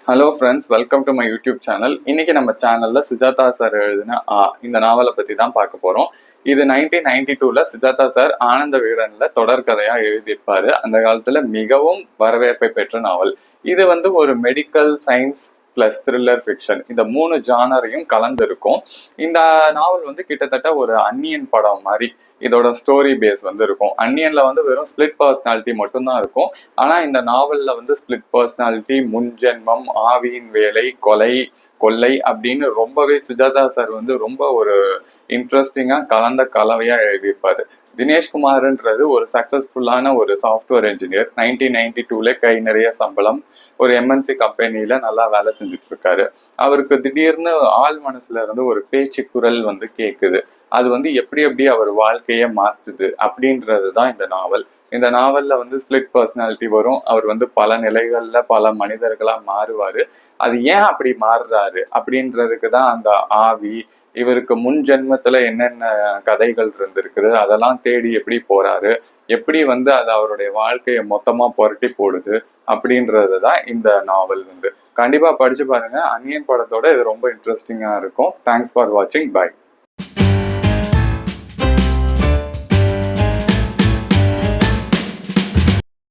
Hello friends, welcome to my YouTube channel. இன்னைக்கு நம்ம சேனல்ல சுஜாதா சார் எழுதின இந்த நாவலை பத்தி தான் பார்க்க போறோம். இது 1992ல சுஜாதா சார் ஆனந்த விகடன்ல தொடர்கதையா எழுதியிருப்பாரு. அந்த காலத்துல மிகவும் வரவேற்பை பெற்ற நாவல். இது ஒரு medical science plus thriller fiction, இந்த 3 ஜானரையும் கலந்து இருக்கும். இந்த நாவல் கிட்டத்தட்ட ஒரு அன்னியன் படம் மாதிரி இதோட ஸ்டோரி பேஸ் இருக்கும். அன்னியன்ல வெறும் ஸ்பிளிட் பர்சனாலிட்டி மட்டும்தான் இருக்கும். ஆனா இந்த நாவல்ல ஸ்பிளிட் பர்சனாலிட்டி, முன்ஜென்மம், ஆவியின் வேலை, கொள்ளை அப்படின்னு ரொம்பவே சுஜாதா சார் ரொம்ப ஒரு இன்ட்ரெஸ்டிங்கா கலந்த கலவையா எழுதியிருப்பாரு. தினேஷ்குமார்ன்றது ஒரு சக்சஸ்ஃபுல்லான ஒரு சாஃப்ட்வேர் இன்ஜினியர். 1992ல கை நிறைய சம்பளம், ஒரு எம்என்சி கம்பெனியில நல்லா வேலை செஞ்சுட்டு இருக்காரு. அவருக்கு திடீர்னு ஆள் மனசுல இருந்து ஒரு பேச்சு குரல் கேக்குது. அது எப்படி எப்படி அவர் வாழ்க்கைய மாத்துது அப்படின்றதுதான் இந்த நாவல். இந்த நாவல்ல ஸ்பிளிட் பர்சனாலிட்டி வரும். அவர் பல நிலைகள்ல பல மனிதர்களா மாறுவாரு. அது ஏன் அப்படி மாறுறாரு அப்படின்றதுக்கு தான் அந்த ஆவி, இவருக்கு முன் ஜென்மத்துல என்னென்ன கதைகள் இருந்திருக்குது, அதெல்லாம் தேடி எப்படி போறாரு, எப்படி அது அவருடைய வாழ்க்கையை மொத்தமா புரட்டி போடுது அப்படின்றதுதான் இந்த நாவல். கண்டிப்பா படிச்சு பாருங்க. அன்னியன் படத்தோட இது ரொம்ப இன்ட்ரெஸ்டிங்கா இருக்கும். தேங்க்ஸ் ஃபார் வாட்சிங். பை.